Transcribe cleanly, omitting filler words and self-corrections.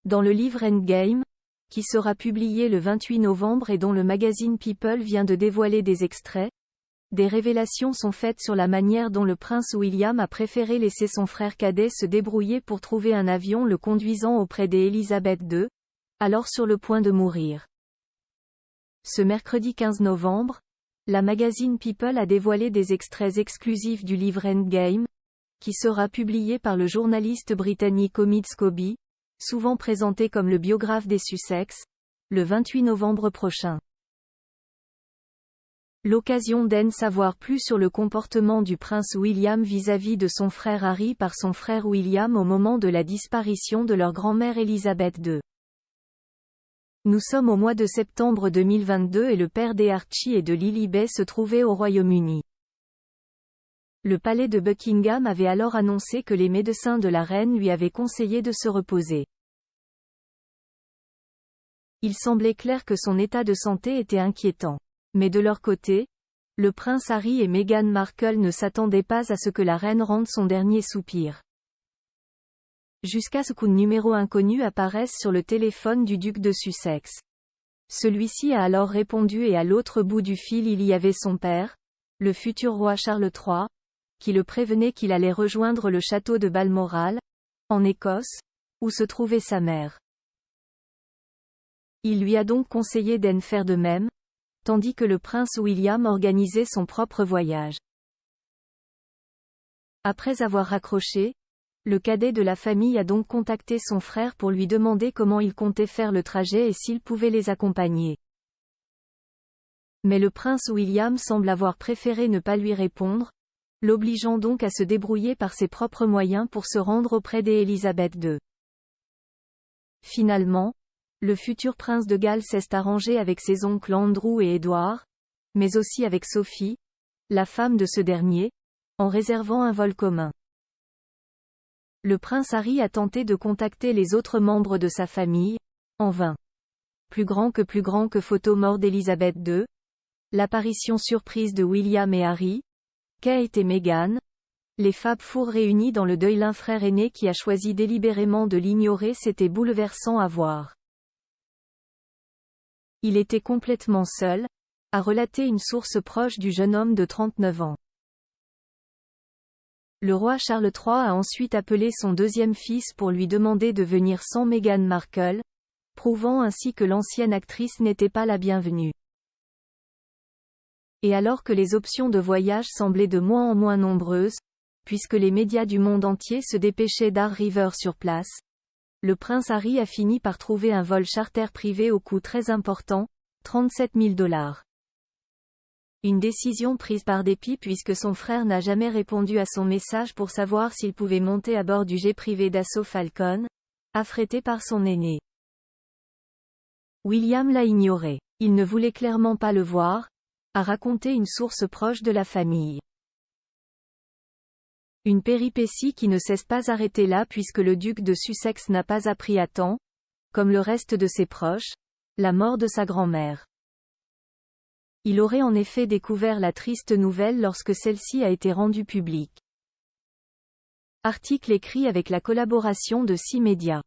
Dans le livre Endgame, qui sera publié le 28 novembre et dont le magazine People vient de dévoiler des extraits, des révélations sont faites sur la manière dont le prince William a préféré laisser son frère cadet se débrouiller pour trouver un avion le conduisant auprès d'Élisabeth II, alors sur le point de mourir. Ce mercredi 15 novembre, la magazine People a dévoilé des extraits exclusifs du livre Endgame, qui sera publié par le journaliste britannique Omid Scobie, souvent présenté comme le biographe des Sussex, le 28 novembre prochain. L'occasion d'en savoir plus sur le comportement du prince William vis-à-vis de son frère Harry par son frère William au moment de la disparition de leur grand-mère Élisabeth II. Nous sommes au mois de septembre 2022 et le père d'Archie et de Lilibet se trouvait au Royaume-Uni. Le palais de Buckingham avait alors annoncé que les médecins de la reine lui avaient conseillé de se reposer. Il semblait clair que son état de santé était inquiétant. Mais de leur côté, le prince Harry et Meghan Markle ne s'attendaient pas à ce que la reine rende son dernier soupir. Jusqu'à ce qu'un numéro inconnu apparaisse sur le téléphone du duc de Sussex. Celui-ci a alors répondu et à l'autre bout du fil il y avait son père, le futur roi Charles III, qui le prévenait qu'il allait rejoindre le château de Balmoral, en Écosse, où se trouvait sa mère. Il lui a donc conseillé d'en faire de même, tandis que le prince William organisait son propre voyage. Après avoir raccroché, le cadet de la famille a donc contacté son frère pour lui demander comment il comptait faire le trajet et s'il pouvait les accompagner. Mais le prince William semble avoir préféré ne pas lui répondre, l'obligeant donc à se débrouiller par ses propres moyens pour se rendre auprès d'Élisabeth II. Finalement, le futur prince de Galles s'est arrangé avec ses oncles Andrew et Edward, mais aussi avec Sophie, la femme de ce dernier, en réservant un vol commun. Le prince Harry a tenté de contacter les autres membres de sa famille, en vain. Plus grand que photo mort d'Élisabeth II, l'apparition surprise de William et Harry, Kate et Meghan, les Fab Four réunis dans le deuil l'un frère aîné qui a choisi délibérément de l'ignorer, c'était bouleversant à voir. Il était complètement seul, a relaté une source proche du jeune homme de 39 ans. Le roi Charles III a ensuite appelé son deuxième fils pour lui demander de venir sans Meghan Markle, prouvant ainsi que l'ancienne actrice n'était pas la bienvenue. Et alors que les options de voyage semblaient de moins en moins nombreuses, puisque les médias du monde entier se dépêchaient d'arriver sur place, le prince Harry a fini par trouver un vol charter privé au coût très important, 37 000 $. Une décision prise par dépit puisque son frère n'a jamais répondu à son message pour savoir s'il pouvait monter à bord du jet privé d'assaut Falcon, affrété par son aîné. William l'a ignoré. Il ne voulait clairement pas le voir, a raconté une source proche de la famille. Une péripétie qui ne s'est pas arrêtée là puisque le duc de Sussex n'a pas appris à temps, comme le reste de ses proches, la mort de sa grand-mère. Il aurait en effet découvert la triste nouvelle lorsque celle-ci a été rendue publique. Article écrit avec la collaboration de 6 médias.